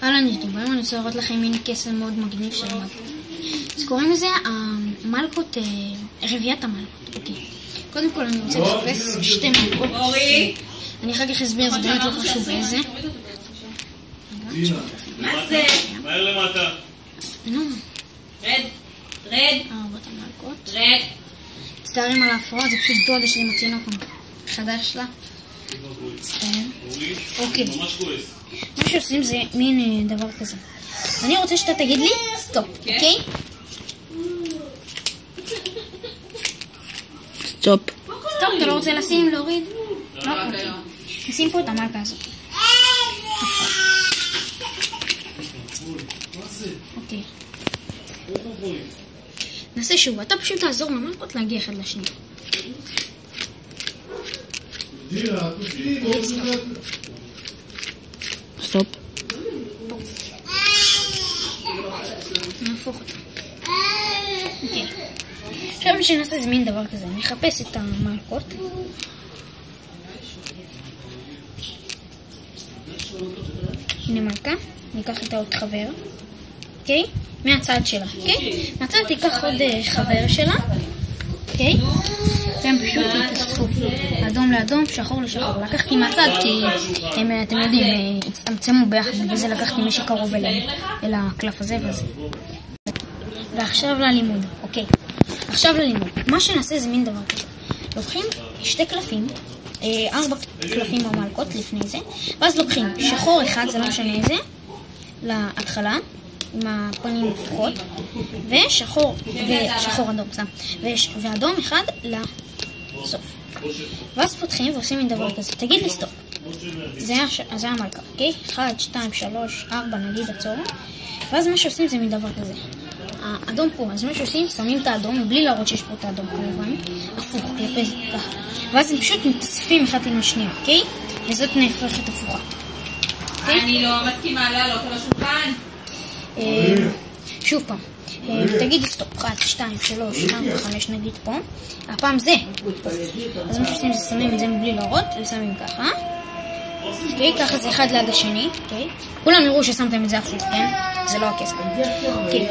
אהלן יוטיוב, היום אני רוצה לראות לכם מיני קסם מאוד מגניב שלמדתי. אז קוראים לזה המלכות, רביעיית המלכות. אוקיי. קודם כל אני רוצה לחפש שתי מלכות. אני אחר כך אסביר, זה באמת לא חשוב איזה. מה זה? מהר למטה. נו. רד. ארבעת המלכות. רד. מצטערים על ההפרעות, זה פשוט דודה שלי מתינוק חדש לה. אוקיי. מה שעושים זה מין דבר כזה. אני רוצה שאתה תגיד לי סטופ, אוקיי? סטופ. סטופ, אתה לא רוצה לשים, להוריד? לא, אוקיי. נשים פה את המלכה הזאת. אוקיי. נעשה שוב, אתה פשוט תעזור למלכות להגיע אחד לשני. סטופ. נהפוך אותה. אוקיי. עכשיו שנעשה איזה מין דבר כזה, אני אחפש את המלכות. הנה מלכה, ניקח איתה עוד חבר. אוקיי? מהצד שלה, אוקיי? מהצד תיקח עוד חבר שלה. אוקיי? והם פשוט יתאספו. אדום לאדום, שחור לשחור. לקחתי מהצד כי הם, אתם יודעים, הצטמצמו ביחד, וזה לקחתי מי שקרוב אליהם, אל הקלף הזה וזה. ועכשיו ללימוד, אוקיי. עכשיו ללימוד. מה שנעשה זה מין דבר כזה. לוקחים שתי קלפים, 4 קלפים או מלכות לפני זה, ואז לוקחים שחור אחד, זה לא משנה איזה, להתחלה, עם הפנים מפתחות, ושחור אדום, ואדום אחד לסוף. ואז פותחים ועושים מין דבר כזה. תגיד לי סטופ. זה המלכה, אוקיי? 1, 2, 3, 4, נגיד עצור. ואז מה שעושים זה מין דבר כזה. האדום פה, אז מה שעושים, שמים את האדום, מבלי להראות שיש פה את האדום, כמובן. הפוך, כלפי זה, ככה. ואז הם פשוט מתאספים אחד עם השנייה, אוקיי? וזאת נהפכת הפוכה. אני לא מסכימה לעלות על השולחן. שוב פעם, תגידי סטופ, 1, 2, 3, 4, 5 נגיד פה. הפעם זה. אז מה שעושים זה שמים את זה מבלי להראות, ושמים ככה. אוקיי, ככה זה אחד ליד השני, אוקיי? כולם יראו ששמתם את זה הפוך, כן? זה לא הכסף. אוקיי.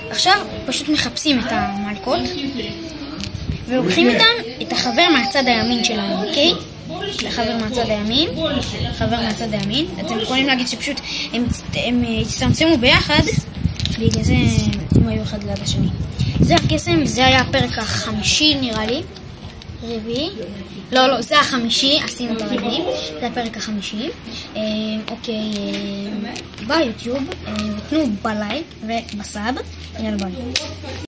עכשיו פשוט מחפשים את המלכות, ולוקחים איתם את החבר מהצד הימין שלנו, אוקיי? לחבר מהצד הימין, חבר מהצד הימין. אתם יכולים להגיד שפשוט הם הצטמצמו ביחד, בגלל זה הם היו אחד ליד השני. זה הקסם, זה היה הפרק החמישי נראה לי. רביעי. לא, זה החמישי, עשינו את הרביעי. זה הפרק החמישי. אוקיי, ביי יוטיוב, ותנו בלייק ובסאב. יאללה ביי.